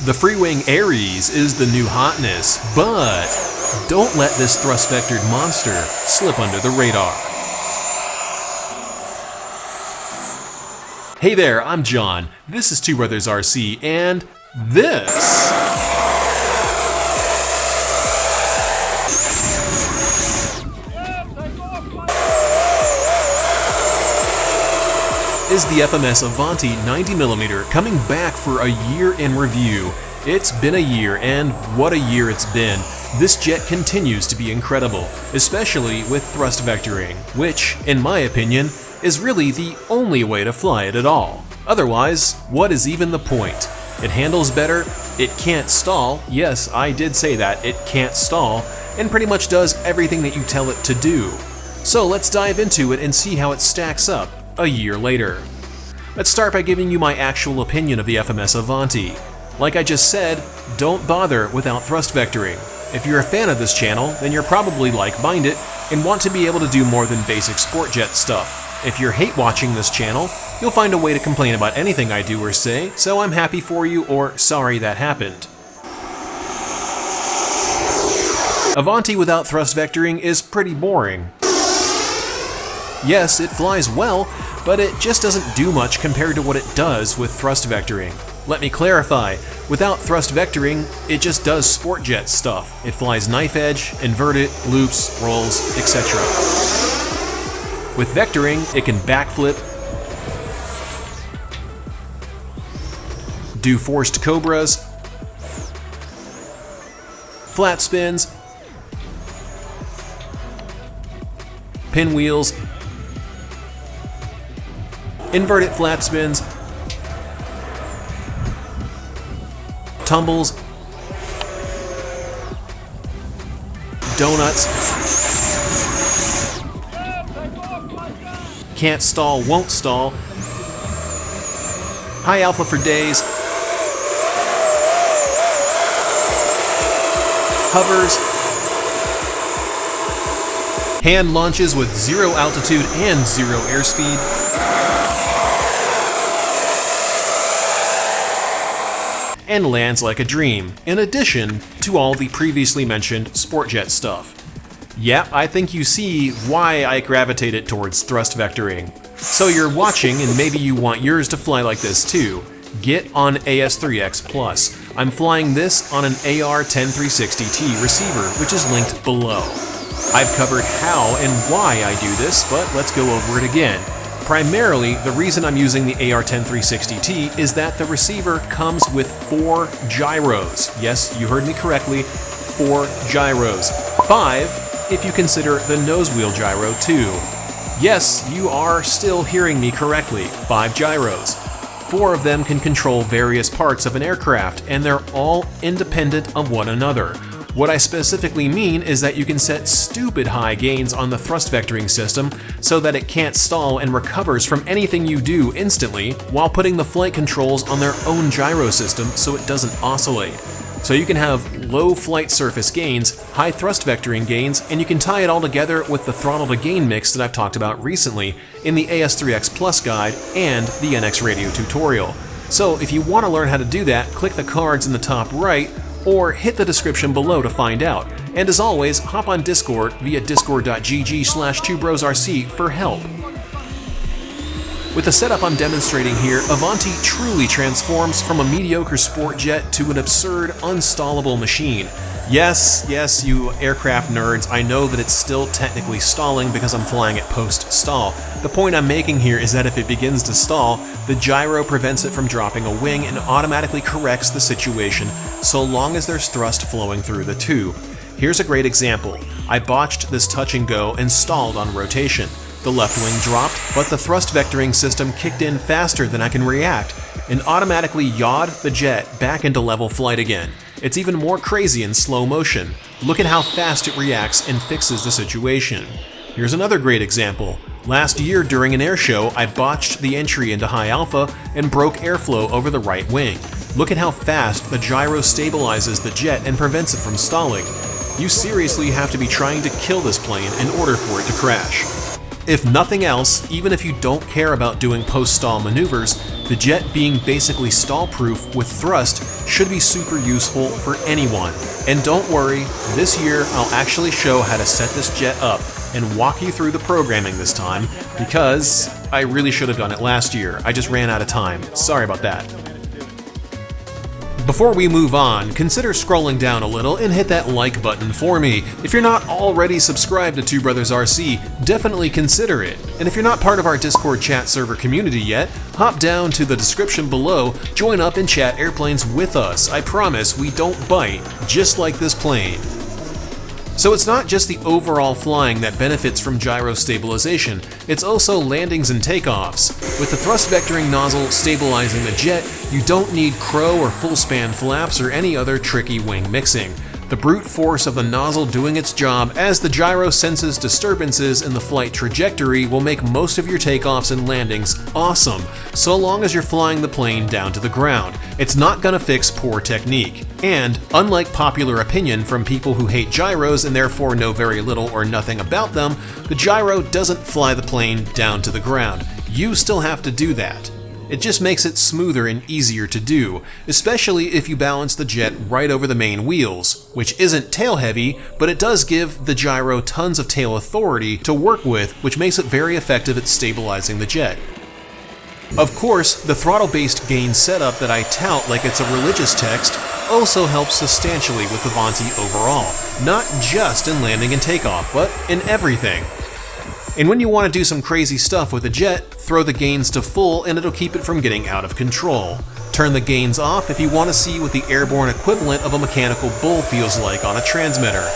The free-wing Ares is the new hotness, but don't let this thrust-vectored monster slip under the radar. Hey there, I'm John. This is Two Brothers RC, and this is the FMS Avanti 90mm coming back for a year in review. It's been a year, and what a year it's been. This jet continues to be incredible, especially with thrust vectoring, which, in my opinion, is really the only way to fly it at all. Otherwise, what is even the point? It handles better, it can't stall, yes, I did say that, it can't stall, and pretty much does everything that you tell it to do. So let's dive into it and see how it stacks up a year later. Let's start by giving you my actual opinion of the FMS Avanti. Like I just said, don't bother without thrust vectoring. If you're a fan of this channel, then you're probably like-minded and want to be able to do more than basic sport jet stuff. If you're hate watching this channel, you'll find a way to complain about anything I do or say, so I'm happy for you or sorry that happened. Avanti without thrust vectoring is pretty boring. Yes, it flies well, but it just doesn't do much compared to what it does with thrust vectoring. Let me clarify, without thrust vectoring, it just does sport jet stuff. It flies knife edge, inverted, loops, rolls, etc. With vectoring, it can backflip, do forced cobras, flat spins, pinwheels, inverted flat spins, tumbles, donuts, can't stall, won't stall, high alpha for days, hovers, hand launches with 0 altitude and 0 airspeed, and lands like a dream, in addition to all the previously mentioned sport jet stuff. Yep, I think you see why I gravitated towards thrust vectoring. So you're watching and maybe you want yours to fly like this too. Get on AS3X Plus. I'm flying this on an AR-10360T receiver, which is linked below. I've covered how and why I do this, but let's go over it again. Primarily, the reason I'm using the AR-10360T is that the receiver comes with 4 gyros. Yes, you heard me correctly, 4 gyros. 5 if you consider the nose wheel gyro too. Yes, you are still hearing me correctly, 5 gyros. 4 of them can control various parts of an aircraft, and they're all independent of one another. What I specifically mean is that you can set stupid high gains on the thrust vectoring system so that it can't stall and recovers from anything you do instantly, while putting the flight controls on their own gyro system so it doesn't oscillate. So you can have low flight surface gains, high thrust vectoring gains, and you can tie it all together with the throttle to gain mix that I've talked about recently in the AS3X Plus guide and the NX Radio tutorial. So if you want to learn how to do that, click the cards in the top right, or hit the description below to find out. And as always, hop on Discord via discord.gg/2brosrc for help. With the setup I'm demonstrating here, Avanti truly transforms from a mediocre sport jet to an absurd, unstallable machine. Yes, you aircraft nerds, I know that it's still technically stalling because I'm flying it post-stall. The point I'm making here is that if it begins to stall, the gyro prevents it from dropping a wing and automatically corrects the situation so long as there's thrust flowing through the tube. Here's a great example. I botched this touch and go and stalled on rotation. The left wing dropped, but the thrust vectoring system kicked in faster than I can react and automatically yawed the jet back into level flight again. It's even more crazy in slow motion. Look at how fast it reacts and fixes the situation. Here's another great example. Last year during an air show, I botched the entry into high alpha and broke airflow over the right wing. Look at how fast the gyro stabilizes the jet and prevents it from stalling. You seriously have to be trying to kill this plane in order for it to crash. If nothing else, even if you don't care about doing post-stall maneuvers, The jet being basically stall-proof with thrust should be super useful for anyone. And don't worry, this year I'll actually show how to set this jet up and walk you through the programming this time, because I really should have done it last year. I just ran out of time. Sorry about that. Before we move on, consider scrolling down a little and hit that like button for me. If you're not already subscribed to Two Brothers RC, definitely consider it. And if you're not part of our Discord chat server community yet, hop down to the description below, join up and chat airplanes with us. I promise we don't bite, just like this plane. So it's not just the overall flying that benefits from gyro stabilization, it's also landings and takeoffs. With the thrust vectoring nozzle stabilizing the jet, you don't need crow or full span flaps or any other tricky wing mixing. The brute force of the nozzle doing its job as the gyro senses disturbances in the flight trajectory will make most of your takeoffs and landings awesome, so long as you're flying the plane down to the ground. It's not gonna fix poor technique. And, unlike popular opinion from people who hate gyros and therefore know very little or nothing about them, the gyro doesn't fly the plane down to the ground. You still have to do that. It just makes it smoother and easier to do, especially if you balance the jet right over the main wheels, which isn't tail heavy, but it does give the gyro tons of tail authority to work with, which makes it very effective at stabilizing the jet. Of course, the throttle-based gain setup that I tout like it's a religious text also helps substantially with Avanti overall, not just in landing and takeoff, but in everything. And when you want to do some crazy stuff with a jet, throw the gains to full and it'll keep it from getting out of control. Turn the gains off if you want to see what the airborne equivalent of a mechanical bull feels like on a transmitter.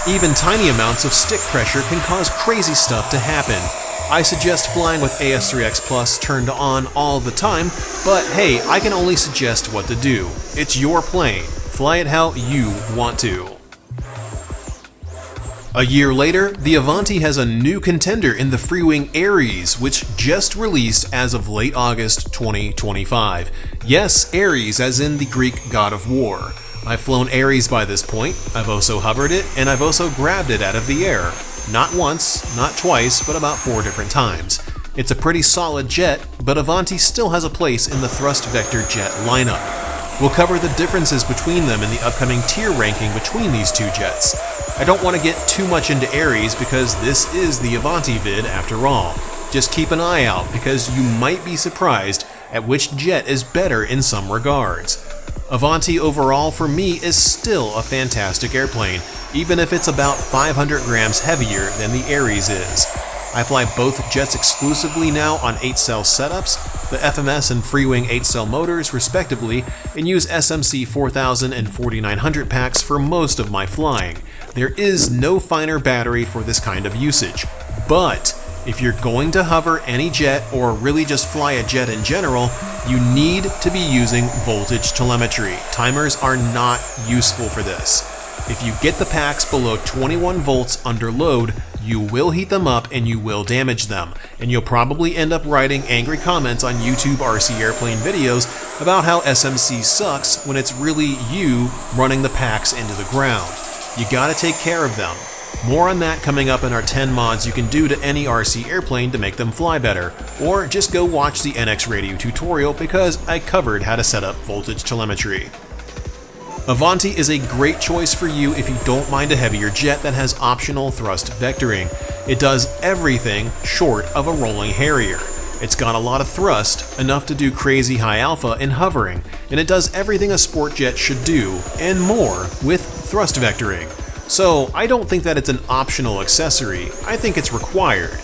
Even tiny amounts of stick pressure can cause crazy stuff to happen. I suggest flying with AS3X Plus turned on all the time, but hey, I can only suggest what to do. It's your plane. Fly it how you want to. A year later, the Avanti has a new contender in the Freewing Ares, which just released as of late August 2025. Yes, Ares as in the Greek god of war. I've flown Ares by this point, I've also hovered it, and I've also grabbed it out of the air. Not once, not twice, but about 4 different times. It's a pretty solid jet, but Avanti still has a place in the thrust vector jet lineup. We'll cover the differences between them in the upcoming tier ranking between these two jets. I don't want to get too much into Ares because this is the Avanti vid after all. Just keep an eye out because you might be surprised at which jet is better in some regards. Avanti overall for me is still a fantastic airplane, even if it's about 500 grams heavier than the Ares is. I fly both jets exclusively now on 8-cell setups, the FMS and Freewing 8-cell motors respectively, and use SMC 4000 and 4900 packs for most of my flying. There is no finer battery for this kind of usage, but if you're going to hover any jet or really just fly a jet in general, you need to be using voltage telemetry. Timers are not useful for this. If you get the packs below 21 volts under load, you will heat them up and you will damage them, and you'll probably end up writing angry comments on YouTube RC airplane videos about how SMC sucks when it's really you running the packs into the ground. You gotta take care of them. More on that coming up in our 10 mods you can do to any RC airplane to make them fly better, or just go watch the NX Radio tutorial because I covered how to set up voltage telemetry. Avanti is a great choice for you if you don't mind a heavier jet that has optional thrust vectoring. It does everything short of a rolling Harrier. It's got a lot of thrust, enough to do crazy high alpha and hovering, and it does everything a sport jet should do, and more, with thrust vectoring. So I don't think that it's an optional accessory, I think it's required.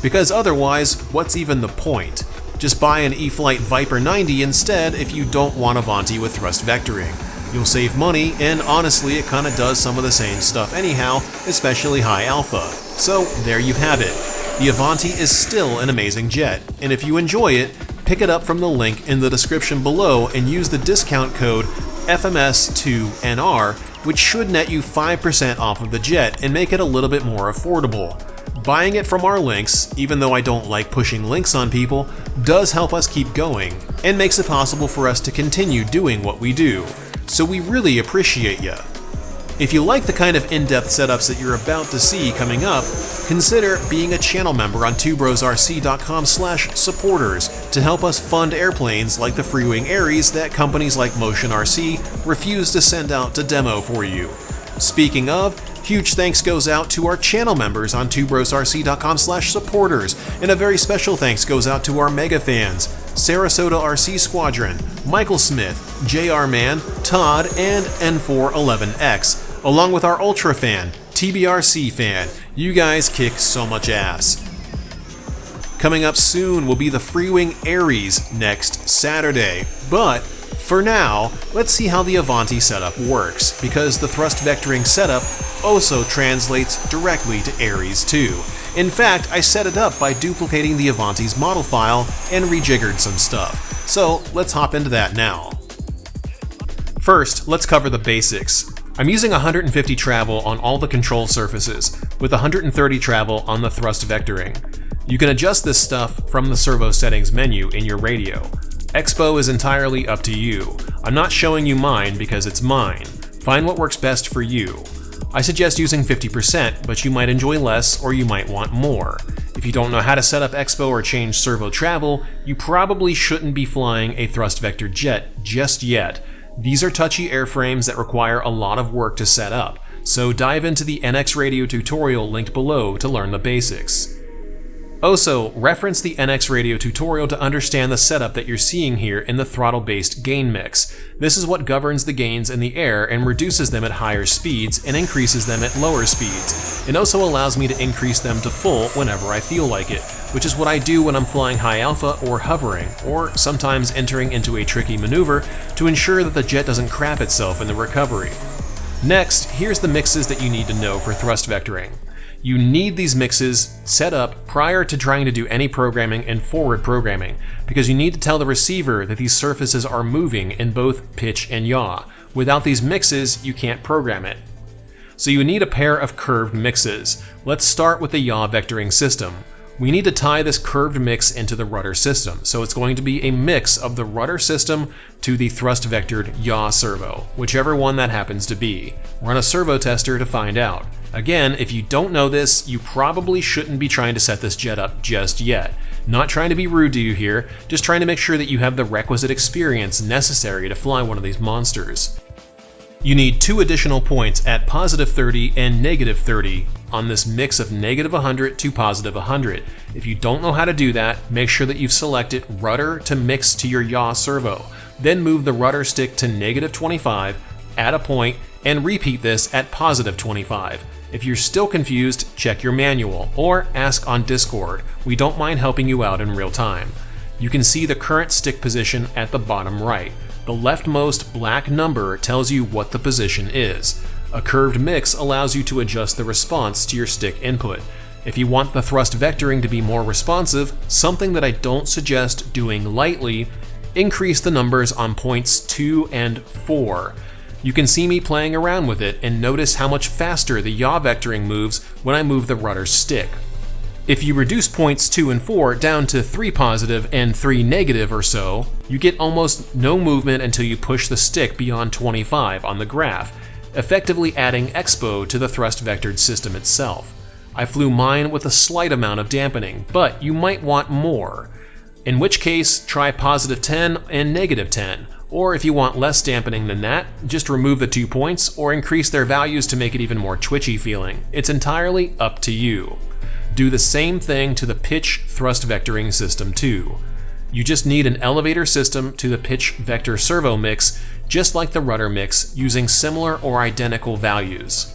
Because otherwise, what's even the point? Just buy an E-flite Viper 90 instead if you don't want Avanti with thrust vectoring. You'll save money, and honestly it kinda does some of the same stuff anyhow, especially high alpha. So there you have it. The Avanti is still an amazing jet, and if you enjoy it, pick it up from the link in the description below and use the discount code FMS2NR, which should net you 5% off of the jet and make it a little bit more affordable. Buying it from our links, even though I don't like pushing links on people, does help us keep going, and makes it possible for us to continue doing what we do. So we really appreciate ya. If you like the kind of in-depth setups that you're about to see coming up, consider being a channel member on tbrosrc.com/supporters to help us fund airplanes like the Freewing Aries that companies like Motion RC refuse to send out to demo for you. Speaking of, huge thanks goes out to our channel members on tbrosrc.com/supporters, and a very special thanks goes out to our mega fans, Sarasota RC Squadron, Michael Smith, JR Man, Todd, and N411X, along with our Ultra fan, TBRC fan. You guys kick so much ass. Coming up soon will be the Freewing Aries next Saturday, but for now, let's see how the Avanti setup works, because the thrust vectoring setup also translates directly to Aries too. In fact, I set it up by duplicating the Avanti's model file and rejiggered some stuff. So let's hop into that now. First, let's cover the basics. I'm using 150 travel on all the control surfaces, with 130 travel on the thrust vectoring. You can adjust this stuff from the servo settings menu in your radio. Expo is entirely up to you. I'm not showing you mine because it's mine. Find what works best for you. I suggest using 50%, but you might enjoy less or you might want more. If you don't know how to set up Expo or change servo travel, you probably shouldn't be flying a thrust vector jet just yet. These are touchy airframes that require a lot of work to set up, so dive into the NX Radio tutorial linked below to learn the basics. Also, reference the NX Radio tutorial to understand the setup that you're seeing here in the throttle-based gain mix. This is what governs the gains in the air and reduces them at higher speeds and increases them at lower speeds. It also allows me to increase them to full whenever I feel like it, which is what I do when I'm flying high alpha or hovering, or sometimes entering into a tricky maneuver to ensure that the jet doesn't crap itself in the recovery. Next, here's the mixes that you need to know for thrust vectoring. You need these mixes set up prior to trying to do any programming in forward programming, because you need to tell the receiver that these surfaces are moving in both pitch and yaw. Without these mixes, you can't program it. So you need a pair of curved mixes. Let's start with the yaw vectoring system. We need to tie this curved mix into the rudder system, so it's going to be a mix of the rudder system to the thrust vectored yaw servo, whichever one that happens to be. Run a servo tester to find out. Again, if you don't know this, you probably shouldn't be trying to set this jet up just yet. Not trying to be rude to you here, just trying to make sure that you have the requisite experience necessary to fly one of these monsters. You need 2 additional points at +30 and -30 on this mix of -100 to +100. If you don't know how to do that, make sure that you've selected rudder to mix to your yaw servo. Then move the rudder stick to -25, add a point, and repeat this at +25. If you're still confused, check your manual or ask on Discord. We don't mind helping you out in real time. You can see the current stick position at the bottom right. The leftmost black number tells you what the position is. A curved mix allows you to adjust the response to your stick input. If you want the thrust vectoring to be more responsive, something that I don't suggest doing lightly, increase the numbers on points 2 and 4. You can see me playing around with it and notice how much faster the yaw vectoring moves when I move the rudder stick. If you reduce points 2 and 4 down to 3 positive and 3 negative or so, you get almost no movement until you push the stick beyond 25 on the graph, effectively adding expo to the thrust vectored system itself. I flew mine with a slight amount of dampening, but you might want more. In which case, try +10 and -10. Or if you want less dampening than that, just remove the 2 points or increase their values to make it even more twitchy feeling. It's entirely up to you. Do the same thing to the pitch thrust vectoring system too. You just need an elevator system to the pitch vector servo mix, just like the rudder mix, using similar or identical values.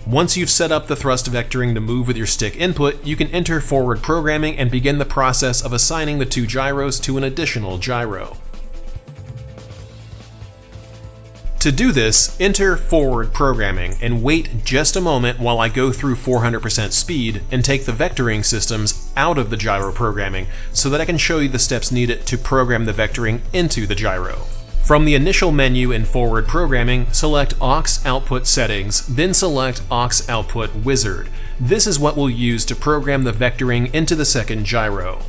Once you've set up the thrust vectoring to move with your stick input, you can enter forward programming and begin the process of assigning the 2 gyros to an additional gyro. To do this, enter forward programming and wait just a moment while I go through 400% speed and take the vectoring systems out of the gyro programming so that I can show you the steps needed to program the vectoring into the gyro. From the initial menu in forward programming, select aux output settings, then select aux output wizard. This is what we'll use to program the vectoring into the second gyro.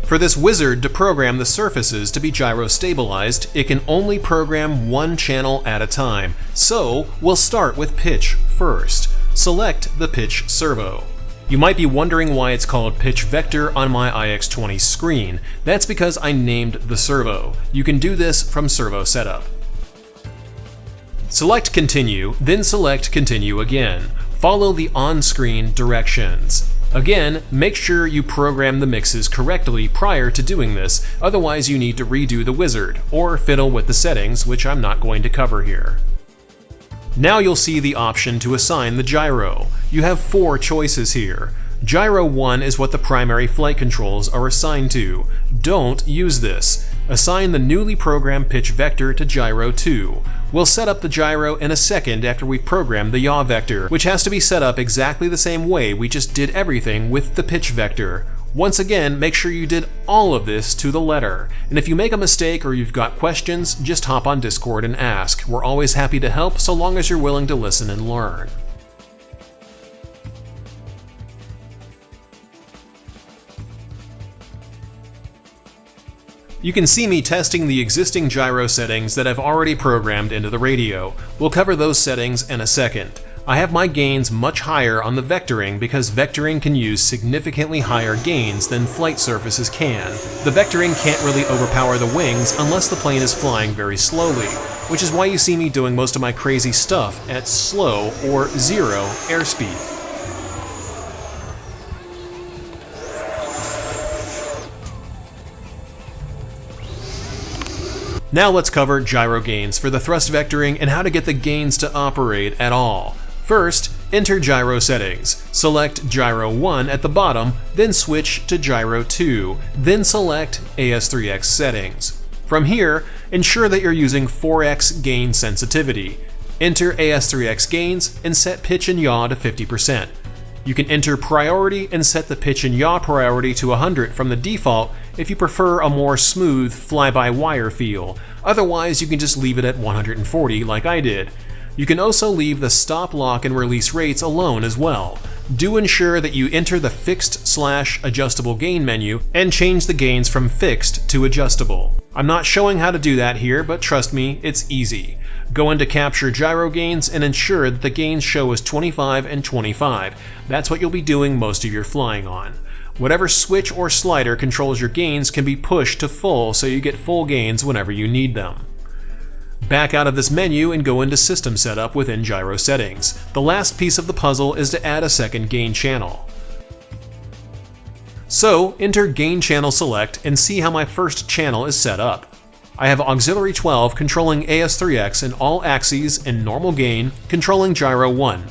For this wizard to program the surfaces to be gyro stabilized, it can only program one channel at a time. So we'll start with pitch first. Select the pitch servo. You might be wondering why it's called pitch vector on my iX20 screen. That's because I named the servo. You can do this from servo setup. Select continue, then select continue again. Follow the on-screen directions. Again, make sure you program the mixes correctly prior to doing this, otherwise you need to redo the wizard, or fiddle with the settings, which I'm not going to cover here. Now you'll see the option to assign the gyro. You have 4 choices here. Gyro 1 is what the primary flight controls are assigned to. Don't use this. Assign the newly programmed pitch vector to gyro 2. We'll set up the gyro in a second after we've programmed the yaw vector, which has to be set up exactly the same way we just did everything with the pitch vector. Once again, make sure you did all of this to the letter. And if you make a mistake or you've got questions, just hop on Discord and ask. We're always happy to help so long as you're willing to listen and learn. You can see me testing the existing gyro settings that I've already programmed into the radio. We'll cover those settings in a second. I have my gains much higher on the vectoring because vectoring can use significantly higher gains than flight surfaces can. The vectoring can't really overpower the wings unless the plane is flying very slowly, which is why you see me doing most of my crazy stuff at slow or 0 airspeed. Now let's cover gyro gains for the thrust vectoring and how to get the gains to operate at all. First, enter gyro settings. Select gyro 1 at the bottom, then switch to gyro 2, then select AS3X settings. From here, ensure that you're using 4x gain sensitivity. Enter AS3X gains and set pitch and yaw to 50%. You can enter priority and set the pitch and yaw priority to 100 from the default if you prefer a more smooth fly-by-wire feel. Otherwise, you can just leave it at 140 like I did. You can also leave the stop, lock, and release rates alone as well. Do ensure that you enter the fixed/adjustable gain menu and change the gains from fixed to adjustable. I'm not showing how to do that here, but trust me, it's easy. Go into capture gyro gains and ensure that the gains show as 25 and 25. That's what you'll be doing most of your flying on. Whatever switch or slider controls your gains can be pushed to full so you get full gains whenever you need them. Back out of this menu and go into System Setup within Gyro Settings. The last piece of the puzzle is to add a second gain channel. So, enter Gain Channel Select and see how my first channel is set up. I have Auxiliary 12 controlling AS3X in all axes and normal gain controlling Gyro 1.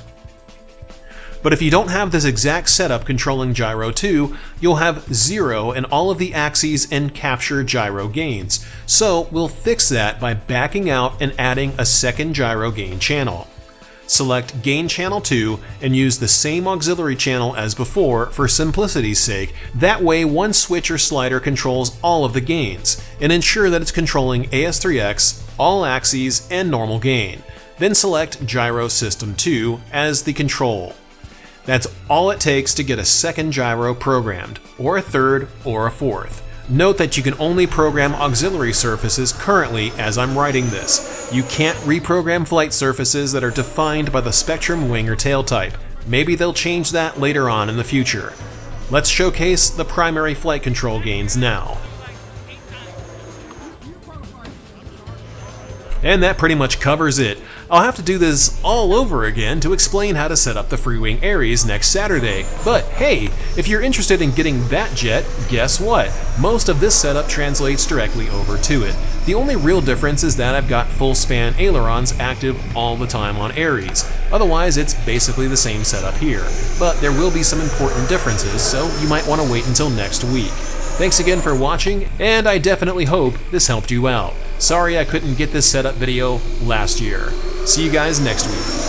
But if you don't have this exact setup controlling Gyro 2, you'll have 0 in all of the axes and capture gyro gains. So we'll fix that by backing out and adding a second gyro gain channel. Select Gain Channel 2 and use the same auxiliary channel as before for simplicity's sake. That way one switch or slider controls all of the gains, and ensure that it's controlling AS3X, all axes, and normal gain. Then select Gyro System 2 as the control. That's all it takes to get a second gyro programmed, or a third, or a fourth. Note that you can only program auxiliary surfaces currently as I'm writing this. You can't reprogram flight surfaces that are defined by the Spectrum wing or tail type. Maybe they'll change that later on in the future. Let's showcase the primary flight control gains now. And that pretty much covers it. I'll have to do this all over again to explain how to set up the Freewing Aries next Saturday. But hey, if you're interested in getting that jet, guess what? Most of this setup translates directly over to it. The only real difference is that I've got full span ailerons active all the time on Aries. Otherwise, it's basically the same setup here. But there will be some important differences, so you might want to wait until next week. Thanks again for watching, and I definitely hope this helped you out. Sorry I couldn't get this setup video last year. See you guys next week.